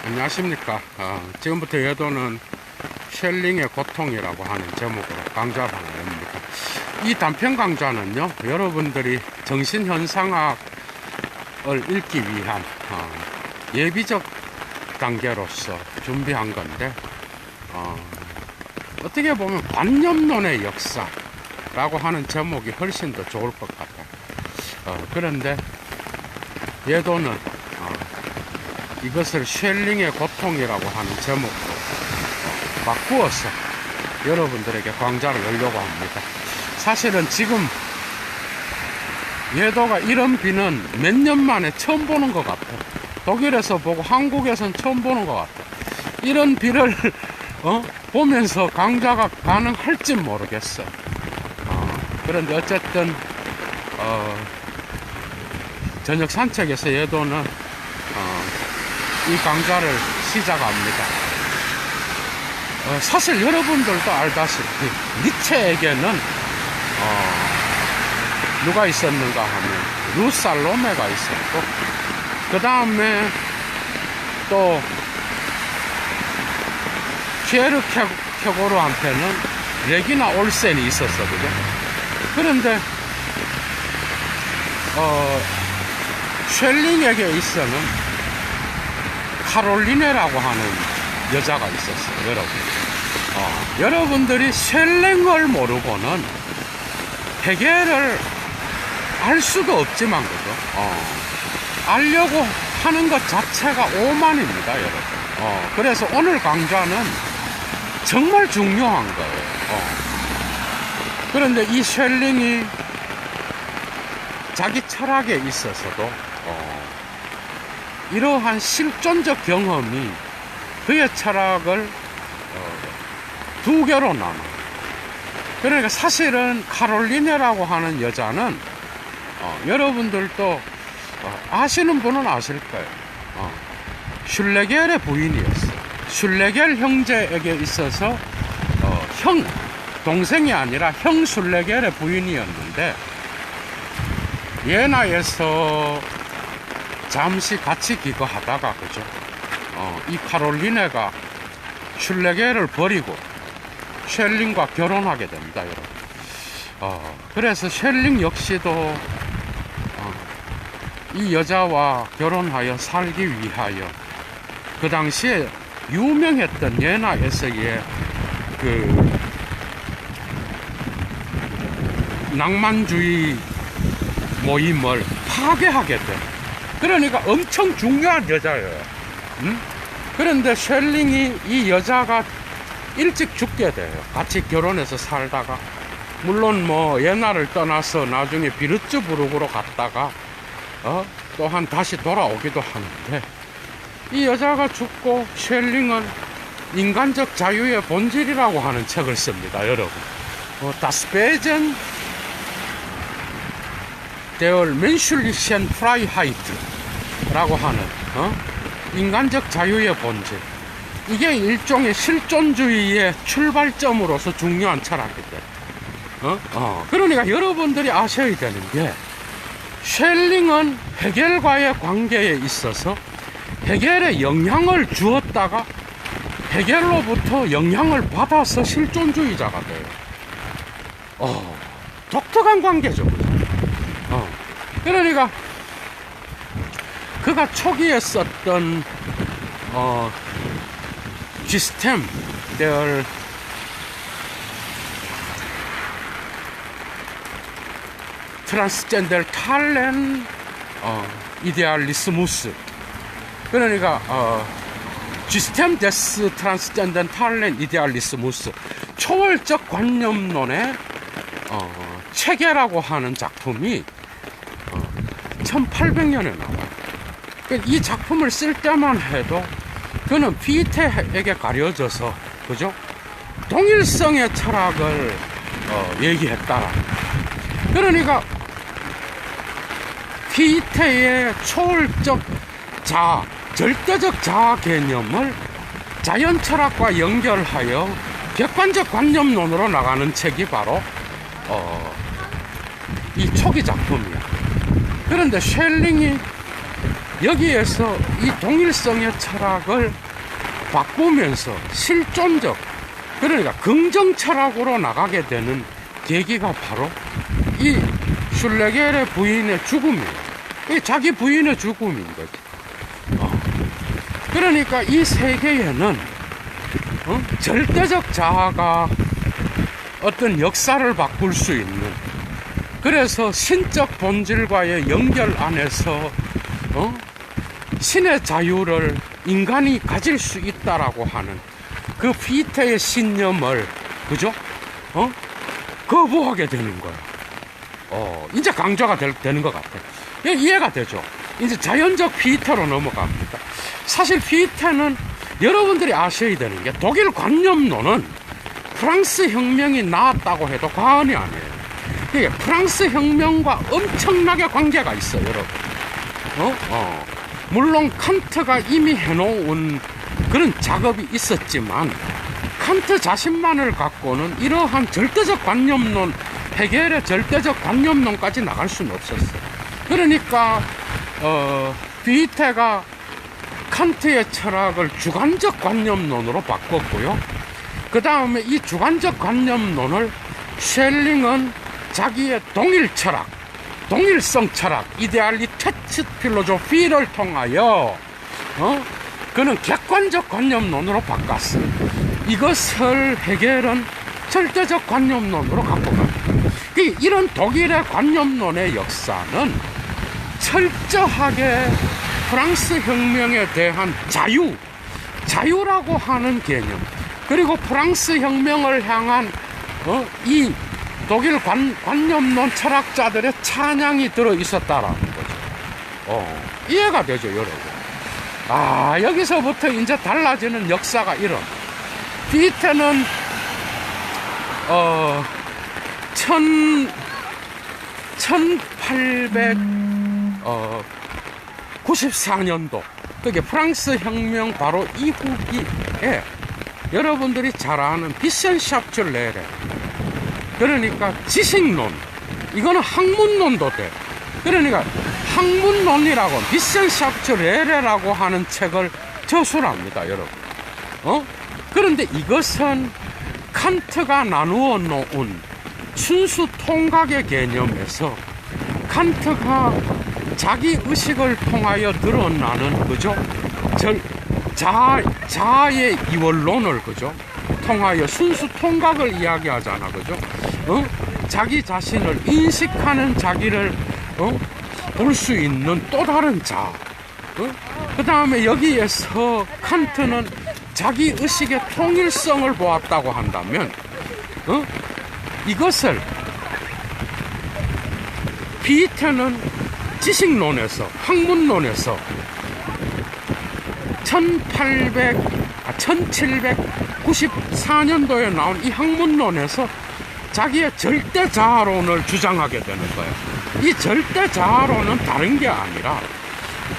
안녕하십니까. 지금부터 여도는 쉘링의 고통이라고 하는 제목으로 강좌를 하나 엽니다. 이 단편 강좌는요, 여러분들이 정신현상학을 읽기 위한 예비적 단계로서 준비한 건데, 어떻게 보면 관념론의 역사라고 하는 제목이 훨씬 더 좋을 것 같아요. 그런데 예도는 이것을 쉘링의 고통이라고 하는 제목으로 바꾸어서 여러분들에게 강좌를 열려고 합니다. 사실은 지금 예도가 이런 비는 몇 년 만에 처음 보는 것 같아요. 독일에서 보고 한국에서는 처음 보는 것 같아요. 이런 비를 보면서 강좌가 가능할지 모르겠어요. 그런데 어쨌든 저녁 산책에서 예도는 이 강좌를 시작합니다. 사실 여러분들도 알다시피 니체에게는 누가 있었는가 하면 루살로메가 있었고, 그 다음에 또 피에르 켜고르한테는 레기나 올센이 있었어, 그죠? 그런데 쉘링에게 있어는 카롤리네라고 하는 여자가 있었어요, 여러분. 여러분들이 쉘링을 모르고는 해결을 알 수도 없지만, 그죠? 알려고 하는 것 자체가 오만입니다, 여러분. 그래서 오늘 강좌는 정말 중요한 거예요. 그런데 이 쉘링이 자기 철학에 있어서도 이러한 실존적 경험이 그의 철학을 두 개로 나눠. 그러니까 사실은 카롤리네라고 하는 여자는 여러분들도 아시는 분은 아실 거예요. 슐레겔의 부인이었어요. 슐레겔 형제에게 있어서 동생이 아니라 형 슐레겔의 부인이었는데, 예나에서 잠시 같이 기거하다가, 그죠? 이 카롤리네가 슐레겔을 버리고 쉘링과 결혼하게 됩니다, 여러분. 그래서 쉘링 역시도 이 여자와 결혼하여 살기 위하여 그 당시에 유명했던 예나에서의 그 낭만주의 모임을 파괴하게 돼. 그러니까 엄청 중요한 여자예요. 그런데 쉘링이 이 여자가 일찍 죽게 돼요. 같이 결혼해서 살다가. 물론 뭐 예나를 떠나서 나중에 비르츠부르크로 갔다가 또한 다시 돌아오기도 하는데, 이 여자가 죽고 쉘링은 인간적 자유의 본질이라고 하는 책을 씁니다, 여러분. Das Wesen der menschlichen Freiheit 라고 하는 인간적 자유의 본질. 이게 일종의 실존주의의 출발점으로서 중요한 철학이다. 그러니까 여러분들이 아셔야 되는 게, 쉘링은 헤겔과의 관계에 있어서 헤겔에 영향을 주었다가 헤겔로부터 영향을 받아서 실존주의자가 돼요. 독특한 관계죠. 그러니까 그가 초기에 썼던 System der Transzendentalen Idealismus, 그러니까 System des Transzendentalen Idealismus, 초월적 관념론의 체계라고 하는 작품이 1800년에 나와요. 이 작품을 쓸 때만 해도 그는 피테에게 가려져서, 그죠? 동일성의 철학을 얘기했다. 그러니까 피테의 초월적 자아, 절대적 자아 개념을 자연 철학과 연결하여 객관적 관념론으로 나가는 책이 바로 이 초기 작품이야. 그런데 쉘링이 여기에서 이 동일성의 철학을 바꾸면서 실존적, 그러니까 긍정 철학으로 나가게 되는 계기가 바로 이 슐레겔의 부인의 죽음이에요. 자기 부인의 죽음인 거죠. 그러니까 이 세계에는 절대적 자아가 어떤 역사를 바꿀 수 있는, 그래서 신적 본질과의 연결 안에서 신의 자유를 인간이 가질 수 있다라고 하는 그 피테의 신념을, 그죠? 거부하게 되는 거야. 이제 강조가 되는 것 같아. 이해가 되죠? 이제 자연적 피테로 넘어갑니다. 사실 피테는 여러분들이 아셔야 되는 게, 독일 관념론은 프랑스 혁명이 나왔다고 해도 과언이 아니에요. 이게 프랑스 혁명과 엄청나게 관계가 있어요, 여러분. 물론 칸트가 이미 해놓은 그런 작업이 있었지만, 칸트 자신만을 갖고는 이러한 절대적 관념론, 헤겔의 절대적 관념론까지 나갈 수는 없었어요. 그러니까 피테가 칸트의 철학을 주관적 관념론으로 바꿨고요. 그 다음에 이 주관적 관념론을 쉘링은 자기의 동일 철학, 동일성 철학, 이데알리테츠 필로소피를 통하여 그는 객관적 관념론으로 바꿨어요. 이것을 헤겔은 절대적 관념론으로 갖고 갑니다. 이런 독일의 관념론의 역사는 철저하게 프랑스 혁명에 대한 자유라고 하는 개념, 그리고 프랑스 혁명을 향한 이 독일 관념론 철학자들의 찬양이 들어 있었다라는 거죠. 이해가 되죠, 여러분? 여기서부터 이제 달라지는 역사가 이런. 피테는 1894년도, 그게 프랑스 혁명 바로 이후기에 여러분들이 잘 아는 비센샤프트 레레, 그러니까 지식론, 이거는 학문론도 돼. 그러니까 학문론이라고, 비센샤프트 레레라고 하는 책을 저술합니다, 여러분. 그런데 이것은 칸트가 나누어 놓은 순수 통각의 개념에서 칸트가 자기 의식을 통하여 드러나는, 그죠? 자아의 이원론을, 그죠? 통하여 순수 통각을 이야기하잖아, 그죠? 자기 자신을 인식하는 자기를 볼 수 있는 또 다른 자아. 그 다음에 여기에서 칸트는 자기 의식의 통일성을 보았다고 한다면, 이것을 피테는 지식론에서, 학문론에서 1794년도에 나온 이 학문론에서 자기의 절대 자아론을 주장하게 되는 거예요. 이 절대 자아론은 다른 게 아니라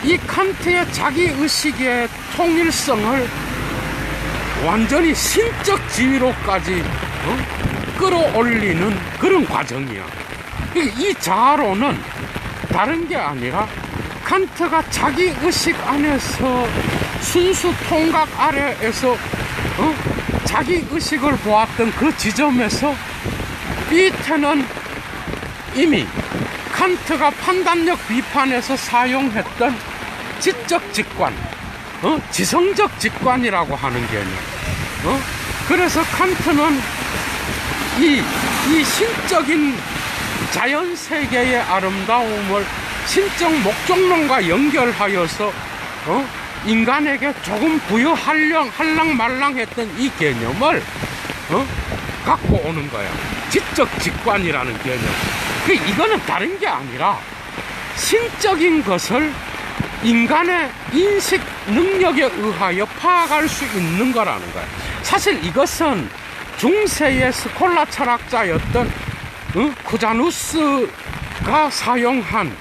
이 칸트의 자기 의식의 통일성을 완전히 신적 지위로까지 끌어올리는 그런 과정이야. 이 자아론은 다른 게 아니라 칸트가 자기 의식 안에서 순수 통각 아래에서 자기 의식을 보았던 그 지점에서 피테는 이미 칸트가 판단력 비판에서 사용했던 지적 직관, 지성적 직관이라고 하는 개념. 그래서 칸트는 이 신적인 자연 세계의 아름다움을 신적 목적론과 연결하여서 인간에게 조금 부여할랑말랑했던 이 개념을 갖고 오는 거야. 지적 직관이라는 개념. 이거는 다른 게 아니라 신적인 것을 인간의 인식 능력에 의하여 파악할 수 있는 거라는 거야. 사실 이것은 중세의 스콜라 철학자였던 쿠자누스가 사용한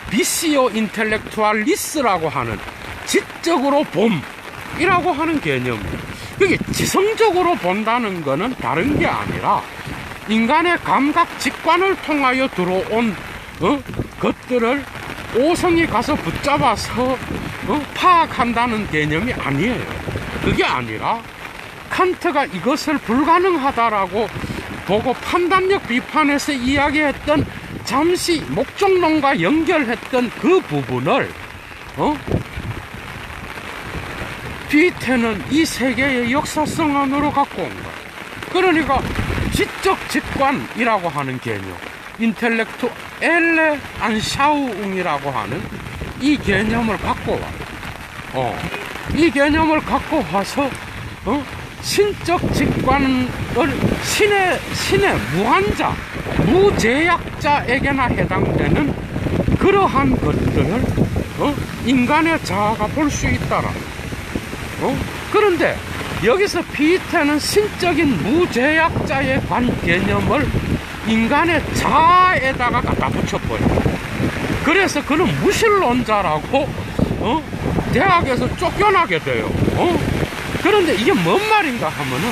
비시오 인텔렉투알리스라고 하는 지적으로 봄이라고 하는 개념이에요. 그게 지성적으로 본다는 거는 다른 게 아니라 인간의 감각 직관을 통하여 들어온 것들을 오성이 가서 붙잡아서 파악한다는 개념이 아니에요. 그게 아니라 칸트가 이것을 불가능하다라고 보고 판단력 비판에서 이야기했던 잠시 목적론과 연결했던 그 부분을 비테는 이 세계의 역사성 안으로 갖고 온 거예요. 그러니까 지적 직관이라고 하는 개념, 인텔렉투엘레 안샤우웅이라고 하는 이 개념을 갖고 와요. 이 개념을 갖고 와서 신적 직관을 신의 무한자, 무제약자에게나 해당되는 그러한 것들을 인간의 자아가 볼 수 있다라. 그런데 여기서 비테는 신적인 무제약자의 개념을 인간의 자아에다가 갖다 붙여버려요. 그래서 그는 무신론자라고 대학에서 쫓겨나게 돼요. 그런데 이게 뭔 말인가 하면은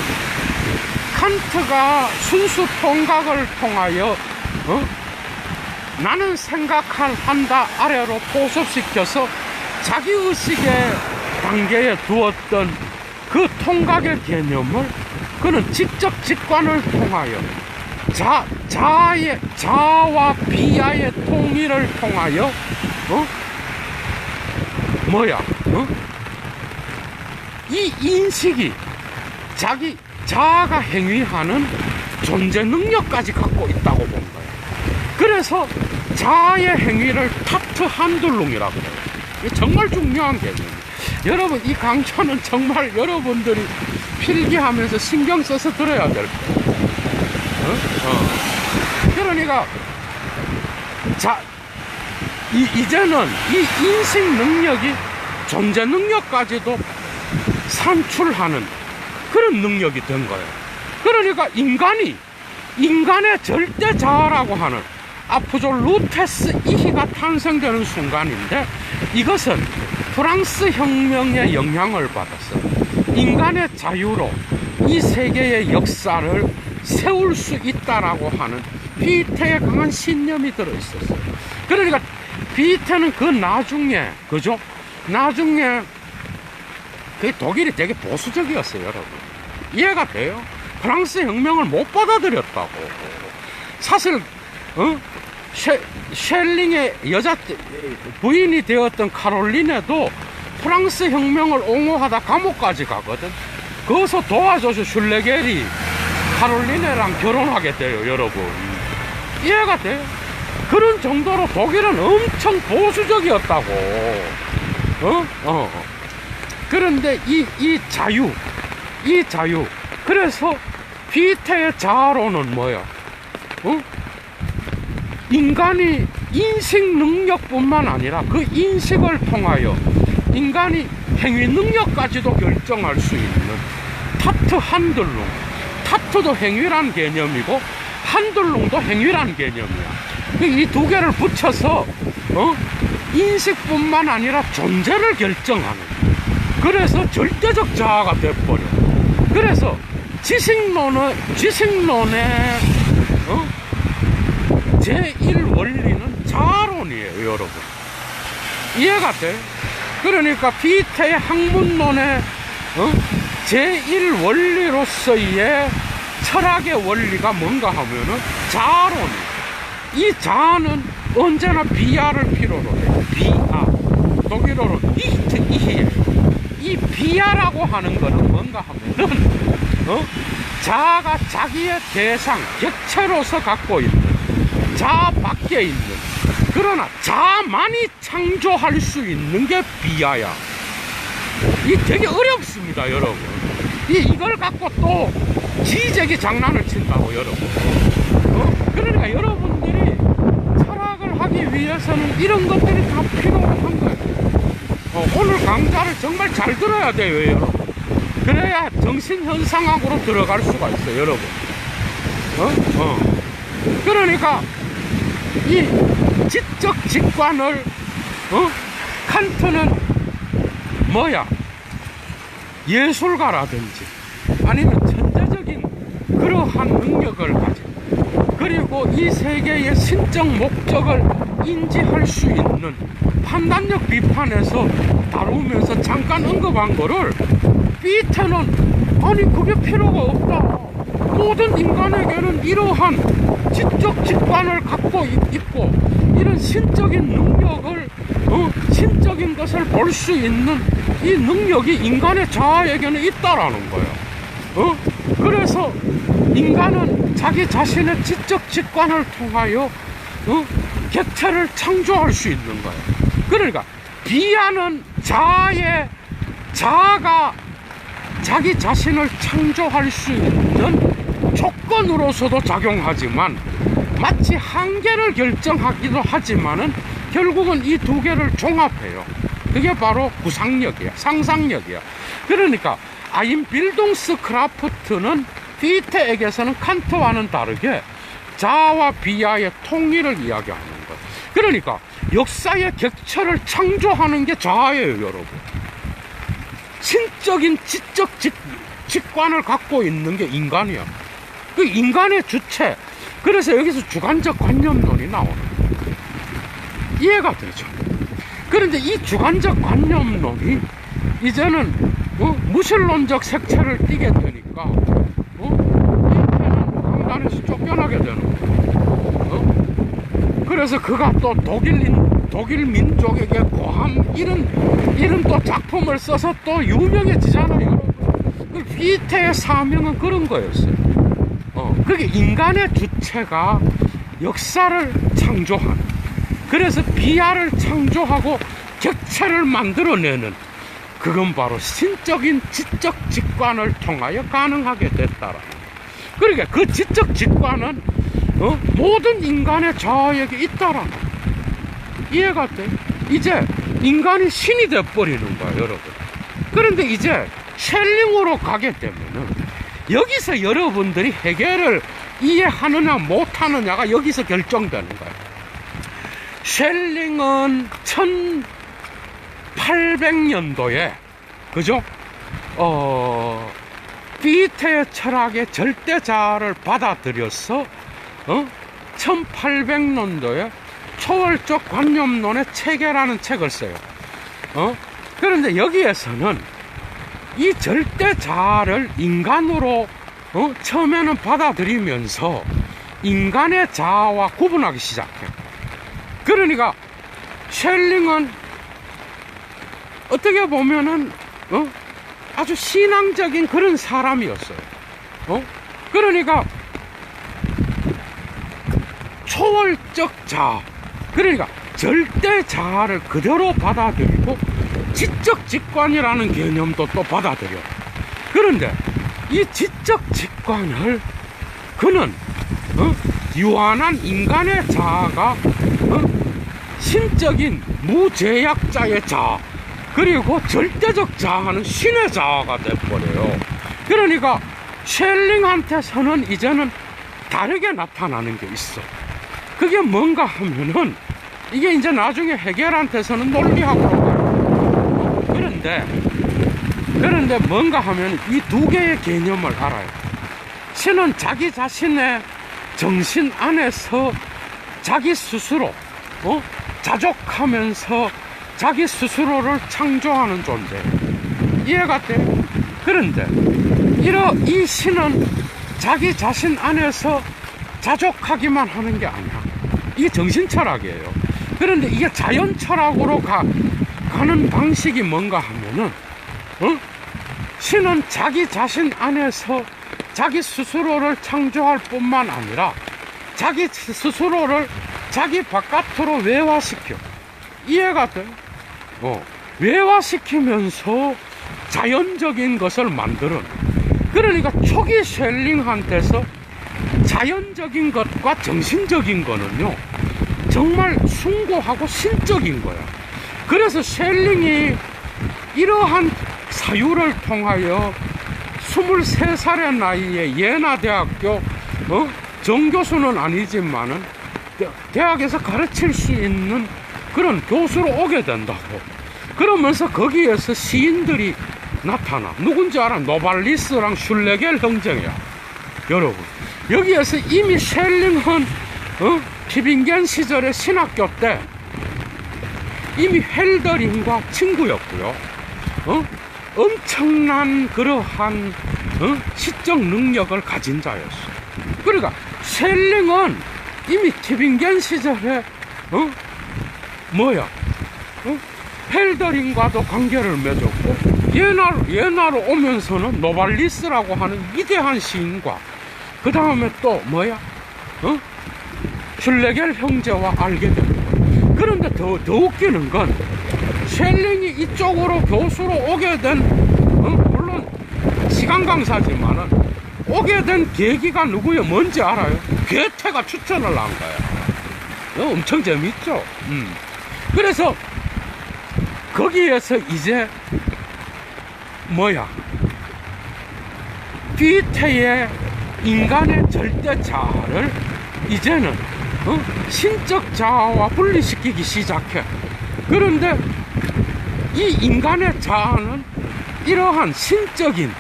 칸트가 순수 통각을 통하여 나는 생각한다 아래로 포섭시켜서 자기의식의 단계에 두었던 그 통각의 개념을 그는 지적 직관을 통하여 자아와 비아의 통일을 통하여 이 인식이 자아가 행위하는 존재 능력까지 갖고 있다고 본 거예요. 그래서 자아의 행위를 타트 한둘룽이라고 해요. 이게 정말 중요한 개념이에요. 여러분, 이 강좌는 정말 여러분들이 필기하면서 신경 써서 들어야 될 거예요. 그러니까 이제는 이 인식 능력이 존재 능력까지도 산출하는 그런 능력이 된 거예요. 그러니까 인간의 절대 자아라고 하는 아프졸루테스 이히가 탄생되는 순간인데, 이것은 프랑스 혁명의 영향을 받아서 인간의 자유로 이 세계의 역사를 세울 수 있다라고 하는 비테의 강한 신념이 들어있었어요. 그러니까 비테는 그 나중에, 그죠? 나중에 그 독일이 되게 보수적이었어요, 여러분. 이해가 돼요? 프랑스 혁명을 못 받아들였다고. 사실 셸링의 여자 부인이 되었던 카롤린에도 프랑스 혁명을 옹호하다 감옥까지 가거든. 거기서 도와줘서 슐레겔이 카롤린이랑 결혼하게 돼요, 여러분. 이해가 돼요? 그런 정도로 독일은 엄청 보수적이었다고. 그런데 이 자유. 그래서 비테의 자아로는 뭐야? 인간이 인식 능력뿐만 아니라 그 인식을 통하여 인간이 행위 능력까지도 결정할 수 있는 타트 한둘룽. 타트도 행위란 개념이고 한둘룽도 행위란 개념이야. 이 두 개를 붙여서 인식뿐만 아니라 존재를 결정하는, 그래서 절대적 자아가 돼버려. 그래서 지식론의 제1원리는 자아론이에요, 여러분. 이해가 돼? 그러니까 비테의 학문론의 제1원리로서의 철학의 원리가 뭔가 하면은 자아론이에요. 이 자아는 언제나 비아를 필요로 해요. 비아. 독일어로 니히트 이히예요. 이 비아라고 하는 거는 뭔가 하면은 자아가 자기의 대상, 객체로서 갖고 있는, 자아 밖에 있는, 그러나 자아만이 창조할 수 있는 게 비아야. 이 되게 어렵습니다, 여러분. 이걸 갖고 또 지적이 장난을 친다고, 여러분. 그러니까 여러분들이 철학을 하기 위해서는 이런 것들이 다 필요한 거예요. 오늘 강좌를 정말 잘 들어야 돼요, 여러분. 그래야 정신현상학으로 들어갈 수가 있어요, 여러분. 그러니까 이 지적 직관을 칸트는 뭐야? 예술가라든지 아니면 천재적인 그러한 능력을 가진, 그리고 이 세계의 신적 목적을 인지할 수 있는 판단력 비판에서 다루면서 잠깐 언급한 거를 피테는 아니 그게 필요가 없다. 모든 인간에게는 이러한 지적 직관을 갖고 있고 이런 신적인 능력을 신적인 것을 볼 수 있는 이 능력이 인간의 자아에게는 있다라는 거예요. 그래서 인간은 자기 자신의 지적 직관을 통하여 객체를 창조할 수 있는 거예요. 그러니까 비하는 자아가 자기 자신을 창조할 수 있는 조건으로서도 작용하지만 마치 한계를 결정하기도 하지만은 결국은 이 두 개를 종합해요. 그게 바로 구상력이야, 상상력이야. 그러니까 아인빌동스크라프트는 피테에게서는 칸트와는 다르게 자아와 비하의 통일을 이야기하는 거예요. 그러니까 역사의 객체를 창조하는 게 자아예요, 여러분. 신적인 지적 직관을 갖고 있는 게 인간이야. 그 인간의 주체. 그래서 여기서 주관적 관념론이 나오는 거예요. 이해가 되죠? 그런데 이 주관적 관념론이 이제는 무신론적 색채를 띠게 되니까 피테는 강단에서 쫓겨나게 되는 거예요. 그래서 그가 또 독일 민족에게 고함 이런 또 작품을 써서 또 유명해지잖아요. 그 피테의 사명은 그런 거였어요. 그게 인간의 주체가 역사를 창조하는, 그래서 비하를 창조하고 객체를 만들어내는, 그건 바로 신적인 지적 직관을 통하여 가능하게 됐다라. 그러니까 그 지적 직관은 모든 인간의 자아에게 있다라는 거예요. 이해가 돼? 이제 인간이 신이 돼버리는 거야, 여러분. 그런데 이제 셸링으로 가게 되면은 여기서 여러분들이 해결을 이해하느냐 못하느냐가 여기서 결정되는 거야. 셸링은 1800년도에 그죠? 피테의 철학의 절대자아를 받아들여서 1800년도에 초월적 관념론의 체계라는 책을 써요. 그런데 여기에서는 이 절대자아를 인간으로 처음에는 받아들이면서 인간의 자아와 구분하기 시작해. 그러니까 셸링은 어떻게 보면은 아주 신앙적인 그런 사람이었어요. 그러니까 초월적 자아, 그러니까 절대 자아를 그대로 받아들이고 지적 직관이라는 개념도 또 받아들여. 그런데 이 지적 직관을 그는 유한한 인간의 자아가 신적인 무제약자의 자아, 그리고 절대적 자아는 신의 자아가 돼버려요. 그러니까 셸링한테서는 이제는 다르게 나타나는 게 있어. 그게 뭔가 하면은 이게 이제 나중에 헤겔한테서는 논리학으로 가요. 그런데 뭔가 하면 이 두 개의 개념을 알아요. 신은 자기 자신의 정신 안에서 자기 스스로 자족하면서 자기 스스로를 창조하는 존재. 이해가 돼? 그런데 이 신은 자기 자신 안에서 자족하기만 하는 게 아니야. 이게 정신철학이에요. 그런데 이게 자연철학으로 가는 방식이 뭔가 하면은 신은 자기 자신 안에서 자기 스스로를 창조할 뿐만 아니라 자기 스스로를 자기 바깥으로 외화시켜. 이해가 돼? 외화시키면서 자연적인 것을 만드는. 그러니까 초기 셸링한테서 자연적인 것과 정신적인 거는요 정말 숭고하고 신적인 거야. 그래서 셸링이 이러한 사유를 통하여 23살의 나이에 예나 대학교 정교수는 아니지만은 대학에서 가르칠 수 있는 그런 교수로 오게 된다고. 그러면서 거기에서 시인들이 나타나. 누군지 알아? 노발리스랑 슐레겔 형제야. 여러분, 여기에서 이미 셸링은 티빙겐 시절의 신학교 때 이미 헬더링과 친구였고요. 엄청난 그러한 시적 능력을 가진 자였어. 그러니까 셸링은 이미 티빙겐 시절에 헬더링과도 관계를 맺었고, 예나로 오면서는 노발리스라고 하는 위대한 시인과 그 다음에 또 슐레겔 형제와 알게 됩니다. 그런데 더 웃기는 건 셸링이 이쪽으로 교수로 오게 된 물론 시간 강사지만은 오게 된 계기가 누구예요? 뭔지 알아요? 괴테가 추천을 한 거예요. 엄청 재밌죠? 그래서 거기에서 이제 괴테의 인간의 절대 자아를 이제는 신적 자아와 분리시키기 시작해. 그런데 이 인간의 자아는 이러한 신적인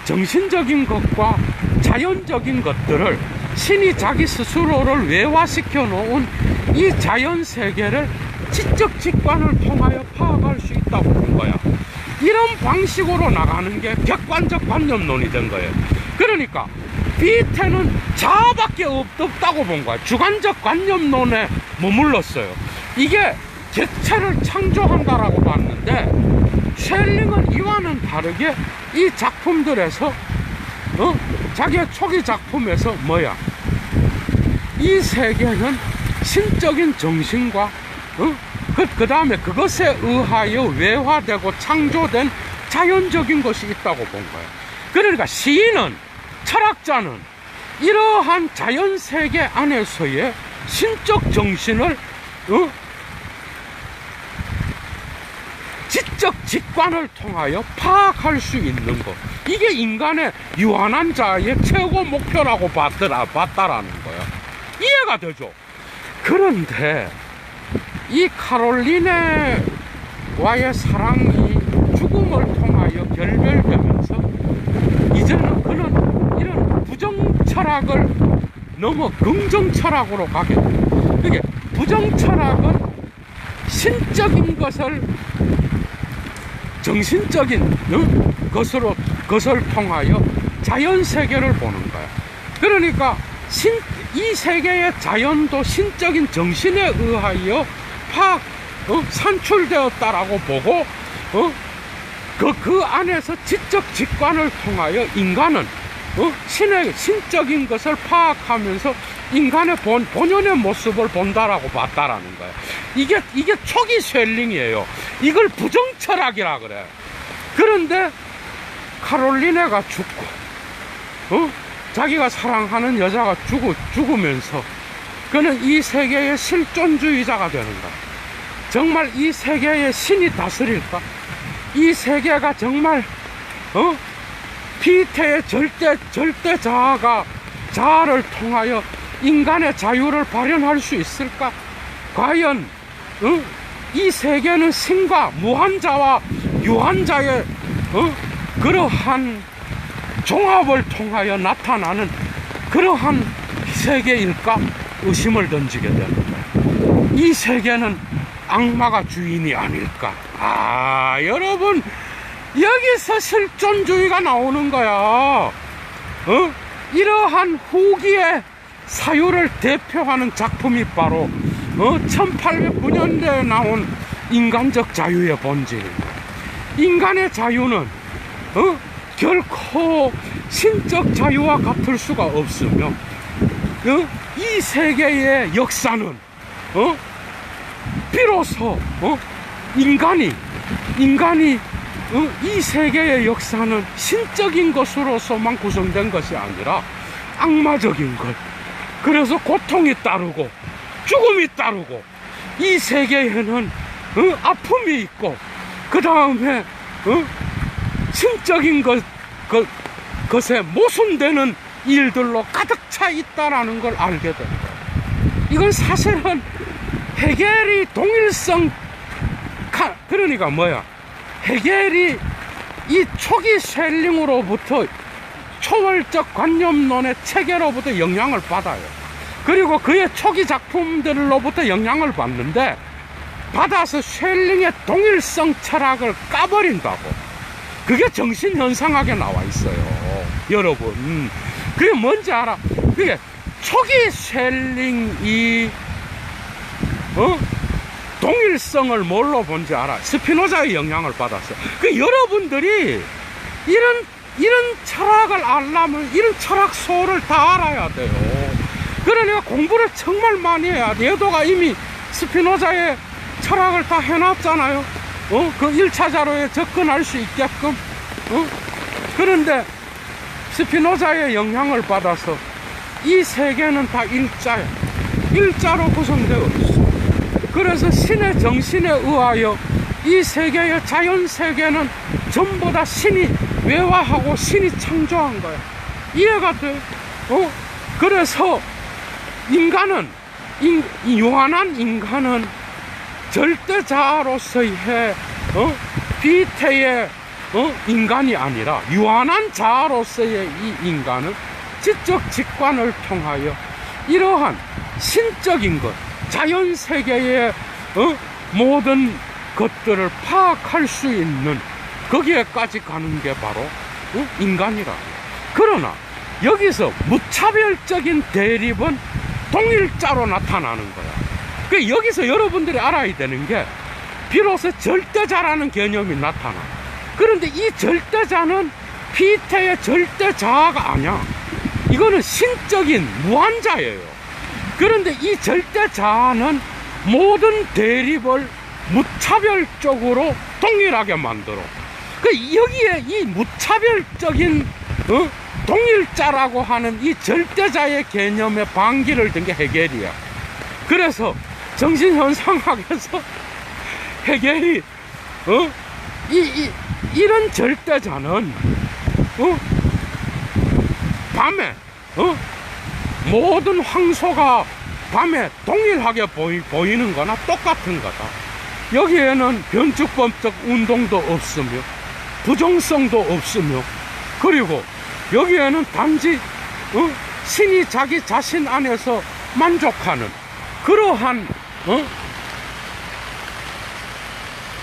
정신적인 것과 자연적인 것들을 신이 자기 스스로를 외화시켜 놓은 이 자연 세계를 지적 직관을 통하여 파악할 수 있다고 본 거야. 이런 방식으로 나가는 게 객관적 관념론이 된 거예요. 그러니까 괴테는 자아밖에 없다고 본 거야. 주관적 관념론에 머물렀어요. 이게 객체를 창조한다라고 봤는데, 셸링은 이와는 다르게 이 작품들에서 자기의 초기 작품에서 이 세계는 신적인 정신과 그 다음에 그것에 의하여 외화되고 창조된 자연적인 것이 있다고 본 거예요. 그러니까 시인은, 철학자는 이러한 자연세계 안에서의 신적 정신을 지적 직관을 통하여 파악할 수 있는 것, 이게 인간의 유한한 자아의 최고 목표라고 봤다라는 거예요. 이해가 되죠? 그런데 이 카롤린의 와의 사랑이 죽음을 통하여 결별되면서 이제는 그는 이런 부정 철학을 넘어 긍정 철학으로 가게 돼요. 그게 부정 철학은 신적인 것을 정신적인 것을 통하여 자연 세계를 보는 거야. 그러니까 이 세계의 자연도 신적인 정신에 의하여 산출되었다라고 보고 그 안에서 지적 직관을 통하여 인간은 신의 신적인 것을 파악하면서 인간의 본연의 모습을 본다라고 봤다라는 거예요. 이게 초기 셸링이에요. 이걸 부정철학이라 그래. 그런데 카롤리네가 죽고 자기가 사랑하는 여자가 죽으면서 그는 이 세계의 실존주의자가 되는 거야. 정말 이 세계의 신이 다스릴까? 이 세계가 정말 피테의 절대 자아를 통하여 인간의 자유를 발현할 수 있을까? 과연 이 세계는 신과 무한자와 유한자의 그러한 종합을 통하여 나타나는 그러한 세계일까? 의심을 던지게 되는 거예요. 이 세계는 악마가 주인이 아닐까? 여러분, 여기서 실존주의가 나오는 거야. 이러한 후기의 사유를 대표하는 작품이 바로 1809년대에 나온 인간적 자유의 본질입니다. 인간의 자유는 결코 신적 자유와 같을 수가 없으며 이 세계의 역사는 비로소 인간이 이 세계의 역사는 신적인 것으로서만 구성된 것이 아니라 악마적인 것, 그래서 고통이 따르고 죽음이 따르고 이 세계에는 아픔이 있고 그 다음에 신적인 것에 모순되는 일들로 가득 차 있다라는 걸 알게 됩니다. 이건 사실은 헤겔이 동일성, 그러니까 헤겔이 이 초기 셸링으로부터 초월적 관념론의 체계로부터 영향을 받아요. 그리고 그의 초기 작품들로부터 영향을 받는데 받아서 쉘링의 동일성 철학을 까버린다고. 그게 정신현상학에 나와 있어요, 여러분. 그게 뭔지 알아? 그게 초기 쉘링이 동일성을 뭘로 본지 알아? 스피노자의 영향을 받았어. 그 여러분들이 이런 철학을 알려면 이런 철학소를 다 알아야 돼요. 그러니까 공부를 정말 많이 해야 돼. 여도가 이미 스피노자의 철학을 다 해놨잖아요. 그 1차 자료에 접근할 수 있게끔. 그런데 스피노자의 영향을 받아서 이 세계는 다 일자야. 일자로 구성되어 있어. 그래서 신의 정신에 의하여 이 세계의 자연 세계는 전부 다 신이 외화하고 신이 창조한 거야. 이해가 돼? 그래서 인간은, 유한한 인간은 절대자로서의 비태의 인간이 아니라 유한한 자로서의 이 인간은 지적 직관을 통하여 이러한 신적인 것, 자연 세계의 모든 것들을 파악할 수 있는 거기에까지 가는 게 바로 인간이라. 그러나 여기서 무차별적인 대립은 동일자로 나타나는 거야. 그 여기서 여러분들이 알아야 되는 게 비로소 절대자라는 개념이 나타나. 그런데 이 절대자는 피태의 절대자가 아니야. 이거는 신적인 무한자예요. 그런데 이 절대자는 모든 대립을 무차별적으로 동일하게 만들어. 여기에 이 무차별적인 동일자라고 하는 이 절대자의 개념에 반기를 든 게 헤겔이야. 그래서 정신현상학에서 헤겔이 이런 절대자는 밤에 모든 황소가 밤에 동일하게 보이는 거나 똑같은 거다. 여기에는 변칙법적 운동도 없으며 부정성도 없으며, 그리고 여기에는 단지 신이 자기 자신 안에서 만족하는 그러한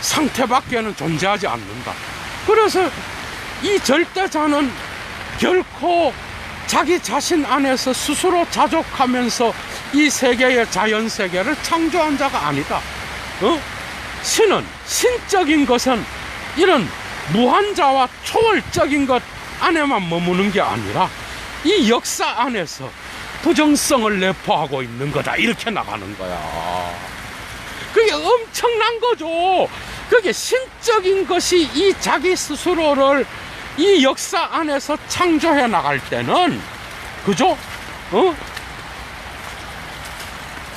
상태밖에는 존재하지 않는다. 그래서 이 절대자는 결코 자기 자신 안에서 스스로 자족하면서 이 세계의 자연 세계를 창조한 자가 아니다. 신은, 신적인 것은 이런 무한자와 초월적인 것 안에만 머무는 게 아니라 이 역사 안에서 부정성을 내포하고 있는 거다. 이렇게 나가는 거야. 그게 엄청난 거죠. 그게 신적인 것이 이 자기 스스로를 이 역사 안에서 창조해 나갈 때는, 그죠?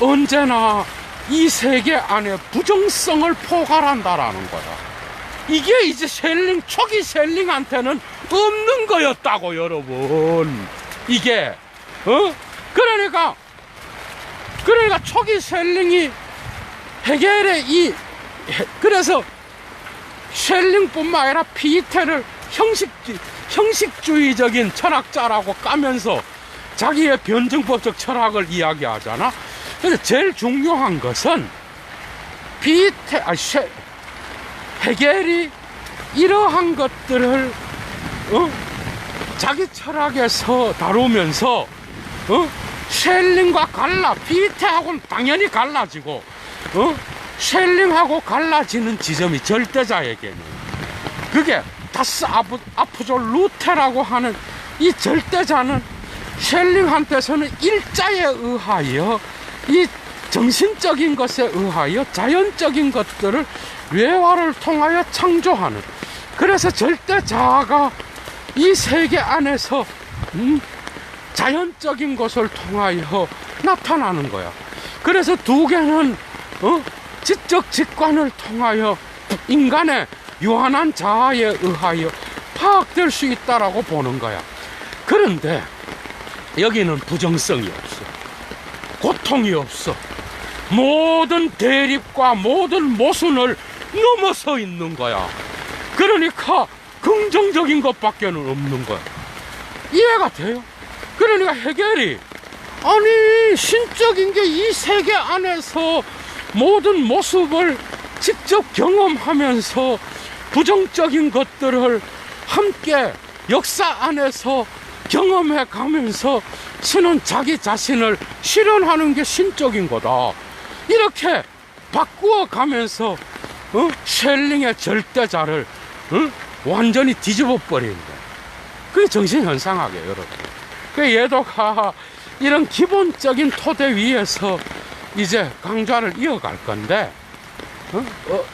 언제나 이 세계 안에 부정성을 포괄한다라는 거야. 이게 이제 초기 셀링한테는 없는 거였다고, 여러분. 이게, 그러니까 초기 셀링이 헤겔의 그래서 셀링뿐만 아니라 피테를 형식주의적인 철학자라고 까면서 자기의 변증법적 철학을 이야기하잖아. 그래서 제일 중요한 것은 헤겔이 이러한 것들을 자기 철학에서 다루면서 쉘링과 피테하고는 당연히 갈라지고 쉘링하고 갈라지는 지점이 절대자의 개념. 그게 다스 아프졸 루테라고 하는 이 절대자는 쉘링한테서는 일자에 의하여 이 정신적인 것에 의하여 자연적인 것들을 외화를 통하여 창조하는, 그래서 절대자가 이 세계 안에서 자연적인 것을 통하여 나타나는 거야. 그래서 두 개는 지적 직관을 통하여 인간의 유한한 자아에 의하여 파악될 수 있다라고 보는 거야. 그런데 여기는 부정성이 없어. 고통이 없어. 모든 대립과 모든 모순을 넘어서 있는 거야. 그러니까 긍정적인 것밖에는 없는 거야. 이해가 돼요? 그러니까 헤겔이 아니, 신적인 게 이 세계 안에서 모든 모습을 직접 경험하면서 부정적인 것들을 함께 역사 안에서 경험해 가면서 신은 자기 자신을 실현하는 게 신적인 거다. 이렇게 바꾸어 가면서 쉘링의 절대자를 완전히 뒤집어 버리는 거예요. 그게 정신현상학이에요, 여러분. 그 예도가 이런 기본적인 토대 위에서 이제 강좌를 이어갈 건데,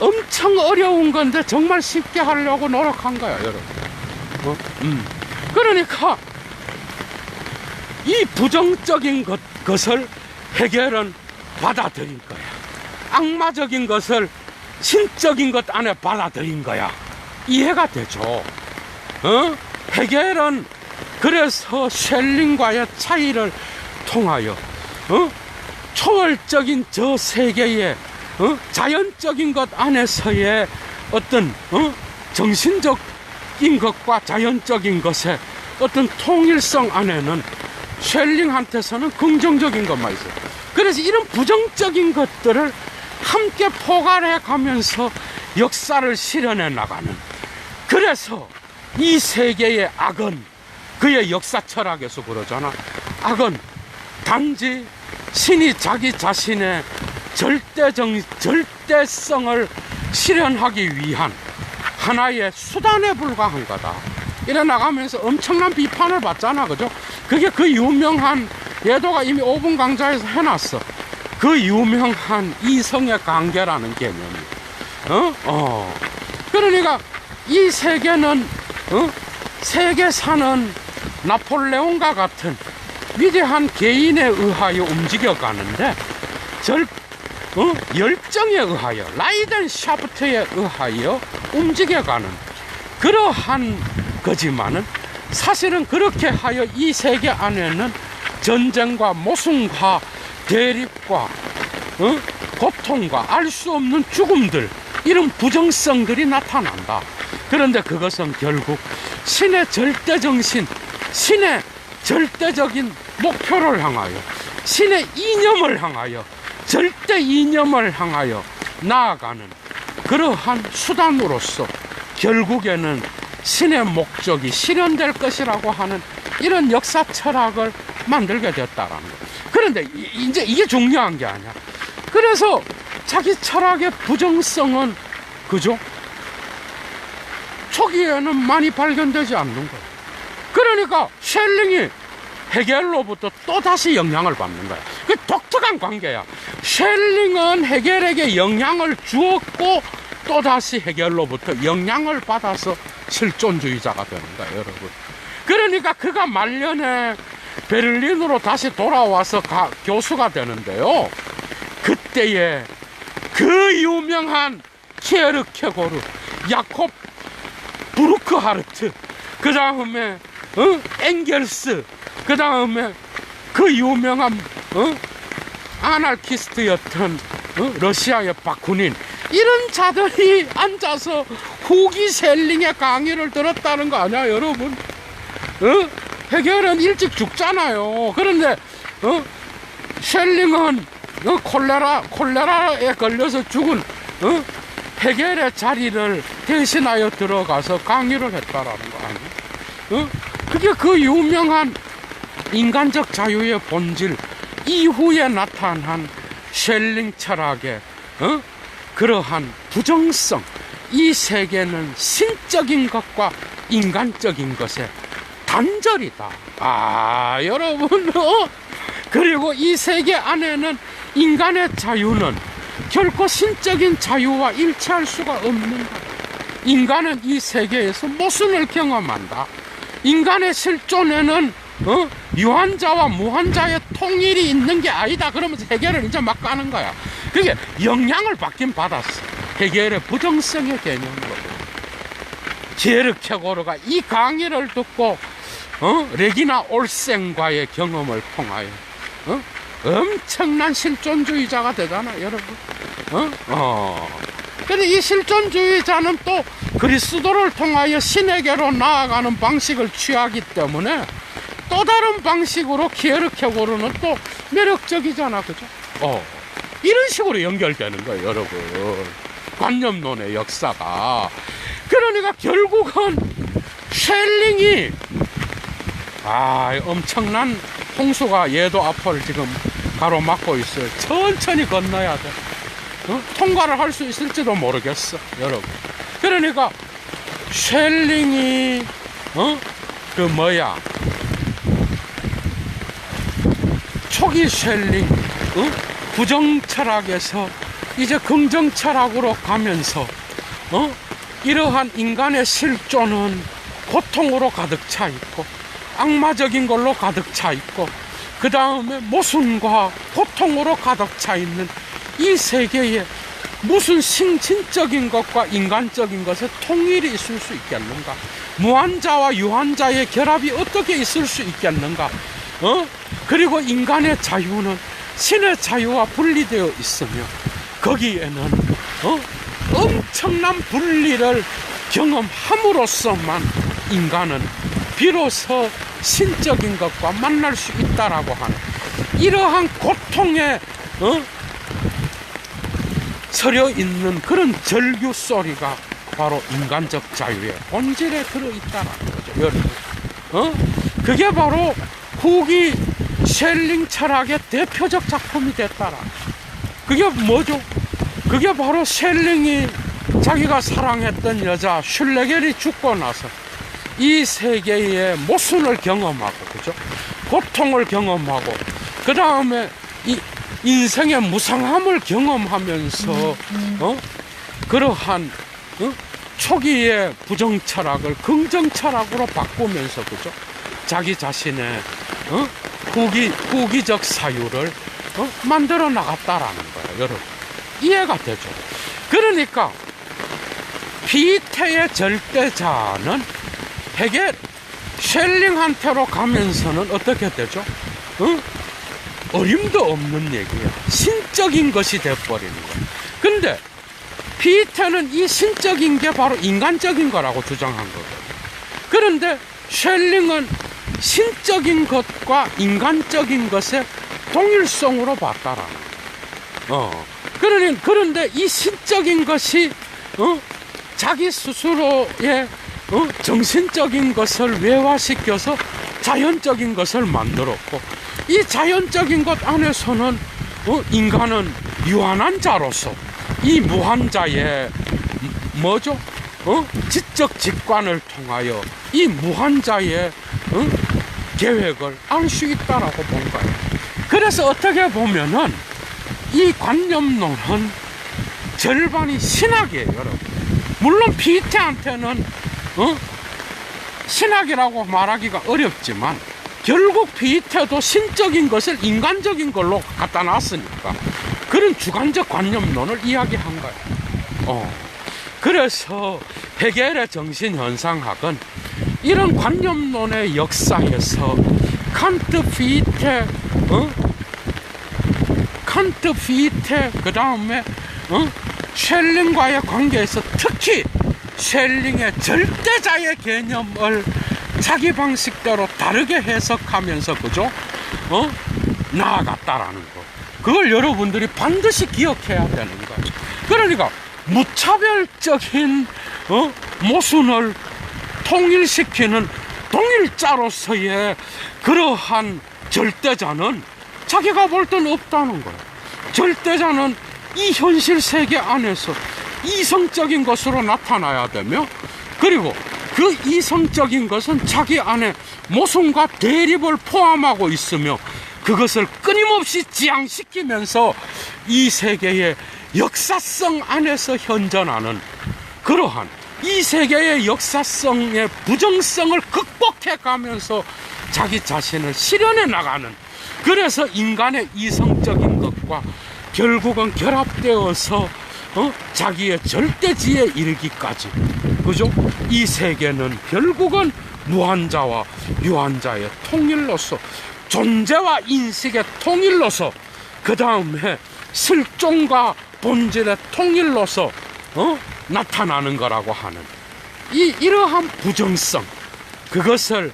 엄청 어려운 건데 정말 쉽게 하려고 노력한 거야, 여러분. 그러니까 이 부정적인 것을 해결은 받아들인 거야. 악마적인 것을 신적인 것 안에 받아들인 거야. 이해가 되죠? 해결은 그래서 쉘링과의 차이를 통하여 초월적인 저 세계의 자연적인 것 안에서의 어떤 정신적인 것과 자연적인 것의 어떤 통일성 안에는 쉘링한테서는 긍정적인 것만 있어요. 그래서 이런 부정적인 것들을 함께 포괄해 가면서 역사를 실현해 나가는, 그래서 이 세계의 악은, 그의 역사 철학에서 그러잖아, 악은 단지 신이 자기 자신의 절대성을 실현하기 위한 하나의 수단에 불과한 거다. 이래 나가면서 엄청난 비판을 받잖아, 그죠? 그게 그 유명한, 예도가 이미 5분 강좌에서 해놨어. 그 유명한 이성의 관계라는 개념이. 그러니까 이 세계는, 세계사는 나폴레옹과 같은 위대한 개인에 의하여 움직여가는데, 열정에 의하여, 라이덴 샤프트에 의하여 움직여가는 그러한 거지만은, 사실은 그렇게 하여 이 세계 안에는 전쟁과 모순과 대립과 고통과 알 수 없는 죽음들, 이런 부정성들이 나타난다. 그런데 그것은 결국 신의 절대정신, 신의 절대적인 목표를 향하여, 신의 이념을 향하여, 절대 이념을 향하여 나아가는 그러한 수단으로서 결국에는 신의 목적이 실현될 것이라고 하는 이런 역사 철학을 만들게 됐다라는 거예요. 그런데 이제 이게 중요한 게 아니야. 그래서 자기 철학의 부정성은, 그죠? 초기에는 많이 발견되지 않는 거예요. 그러니까 쉘링이 헤겔로부터 또다시 영향을 받는 거야. 그 독특한 관계야. 쉘링은 헤겔에게 영향을 주었고 또다시 헤겔로부터 영향을 받아서 실존주의자가 되는 거야, 여러분. 그러니까 그가 말년에 베를린으로 다시 돌아와서 교수가 되는데요, 그때에 그 유명한 키에르케고르, 야콥 브루크하르트, 그 다음에 엥겔스, 그 다음에 그 유명한 아나키스트였던 러시아의 바쿠닌, 이런 자들이 앉아서 후기 셀링의 강의를 들었다는 거 아니야, 여러분? 헤겔은 일찍 죽잖아요. 그런데 셀링은 콜레라에 걸려서 죽은 헤겔의 자리를 대신하여 들어가서 강의를 했다라는 거 아니에요? 그게 그 유명한 인간적 자유의 본질 이후에 나타난 쉘링 철학의 그러한 부정성, 이 세계는 신적인 것과 인간적인 것의 단절이다. 아, 여러분, 그리고 이 세계 안에는 인간의 자유는 결코 신적인 자유와 일치할 수가 없는 거다. 인간은 이 세계에서 모순을 경험한다. 인간의 실존에는 유한자와 무한자의 통일이 있는 게 아니다. 그러면서 헤겔을 이제 막 까는 거야. 그게 영향을 받긴 받았어. 헤겔의 부정성의 개념으로. 키에르케고르가 이 강의를 듣고 레기나 올센과의 경험을 통하여 엄청난 실존주의자가 되잖아, 여러분. 근데 이 실존주의자는 또 그리스도를 통하여 신에게로 나아가는 방식을 취하기 때문에 또 다른 방식으로 키에르케고르는 또 매력적이잖아, 그죠? 이런 식으로 연결되는 거예요, 여러분. 관념론의 역사가. 그러니까 결국은 쉘링이 엄청난 홍수가 예도 앞을 지금 가로막고 있어요. 천천히 건너야 돼. 통과를 할 수 있을지도 모르겠어, 여러분. 그러니까 쉘링이 초기 쉘링 부정 철학에서 이제 긍정 철학으로 가면서 이러한 인간의 실존은 고통으로 가득 차 있고 악마적인 걸로 가득 차 있고 그 다음에 모순과 고통으로 가득 차 있는 이 세계에 무슨 신진적인 것과 인간적인 것에 통일이 있을 수 있겠는가? 무한자와 유한자의 결합이 어떻게 있을 수 있겠는가? 그리고 인간의 자유는 신의 자유와 분리되어 있으며 거기에는 엄청난 분리를 경험함으로써만 인간은 비로소 신적인 것과 만날 수 있다라고 하는 이러한 고통에 서려 있는 그런 절규 소리가 바로 인간적 자유의 본질에 들어있다라는 거죠, 여러분. 그게 바로 후기 쉘링 철학의 대표적 작품이 됐다라. 그게 뭐죠? 그게 바로 쉘링이 자기가 사랑했던 여자 슐레겔이 죽고 나서 이 세계의 모순을 경험하고, 그죠? 고통을 경험하고, 그 다음에 이 인생의 무상함을 경험하면서, 그러한, 초기의 부정 철학을 긍정 철학으로 바꾸면서, 그죠? 자기 자신의, 후기적 사유를, 만들어 나갔다라는 거예요, 여러분. 이해가 되죠? 그러니까, 피테의 절대자는 되게 쉘링한테로 가면서는 어떻게 되죠? 어림도 없는 얘기야. 신적인 것이 돼버리는 거야. 근데 피테는 이 신적인 게 바로 인간적인 거라고 주장한 거거든요. 그런데 쉘링은 신적인 것과 인간적인 것의 동일성으로 봤다라는 거예요. 그런데 이 신적인 것이 자기 스스로의 정신적인 것을 외화시켜서 자연적인 것을 만들었고, 이 자연적인 것 안에서는 인간은 유한한 자로서 이 무한자의 뭐죠? 지적 직관을 통하여 이 무한자의 계획을 알 수 있다라고 본 거예요. 그래서 어떻게 보면은 이 관념론은 절반이 신학이에요, 여러분. 물론 피테한테는 신학이라고 말하기가 어렵지만 결국 피테도 신적인 것을 인간적인 걸로 갖다 놨으니까 그런 주관적 관념론을 이야기한 거예요. 그래서 헤겔의 정신현상학은 이런 관념론의 역사에서 칸트 피테 그 다음에 쉘링과의 관계에서 특히 쉘링의 절대자의 개념을 자기 방식대로 다르게 해석하면서, 그죠? 나아갔다라는 거. 그걸 여러분들이 반드시 기억해야 되는 거예요. 그러니까 무차별적인 모순을 통일시키는 동일자로서의 그러한 절대자는 자기가 볼 땐 없다는 거예요. 절대자는 이 현실 세계 안에서 이성적인 것으로 나타나야 되며, 그리고 그 이성적인 것은 자기 안에 모순과 대립을 포함하고 있으며 그것을 끊임없이 지향시키면서 이 세계의 역사성 안에서 현존하는 그러한 이 세계의 역사성의 부정성을 극복해 가면서 자기 자신을 실현해 나가는, 그래서 인간의 이성적인 것과 결국은 결합되어서 자기의 절대지에 이르기까지, 그죠? 이 세계는 결국은 무한자와 유한자의 통일로서, 존재와 인식의 통일로서, 그 다음에 실존과 본질의 통일로서 나타나는 거라고 하는 이러한 부정성, 그것을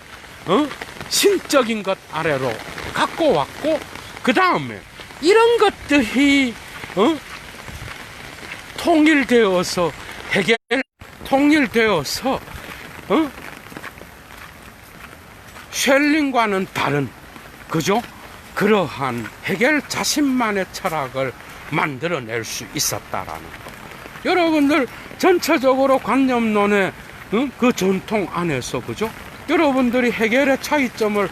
신적인 것 아래로 갖고 왔고, 그 다음에 이런 것들이 통일되어서 통일되어서 쉘링과는 다른, 그죠? 그러한 헤겔 자신만의 철학을 만들어낼 수 있었다라는 거. 여러분들 전체적으로 관념론의 그 전통 안에서, 그죠? 여러분들이 헤겔의 차이점을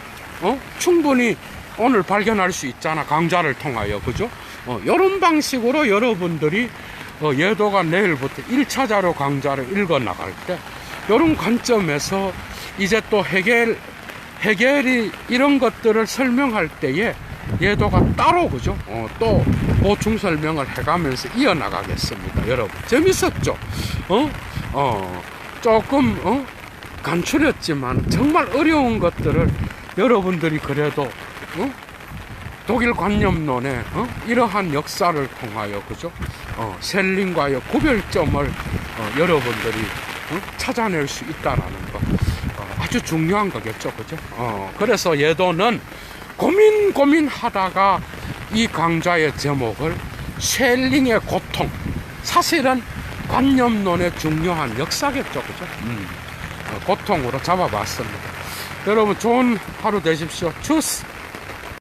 충분히 오늘 발견할 수 있잖아, 강좌를 통하여, 그죠? 이런 방식으로 여러분들이 예도가 내일부터 1차 자료 강좌를 읽어 나갈 때 이런 관점에서 이제 또 헤겔이 이런 것들을 설명할 때에 예도가 따로, 그죠? 또 보충 설명을 해가면서 이어나가겠습니다. 여러분, 재밌었죠? 조금 간추렸지만 정말 어려운 것들을 여러분들이 그래도 독일 관념론의 이러한 역사를 통하여, 그죠? 셀링과의 구별점을 여러분들이 찾아낼 수 있다라는 거, 아주 중요한 거겠죠, 그죠? 그래서 예도는 고민하다가 이 강좌의 제목을 셀링의 고통, 사실은 관념론의 중요한 역사겠죠, 그죠? 고통으로 잡아봤습니다. 여러분, 좋은 하루 되십시오. 추스!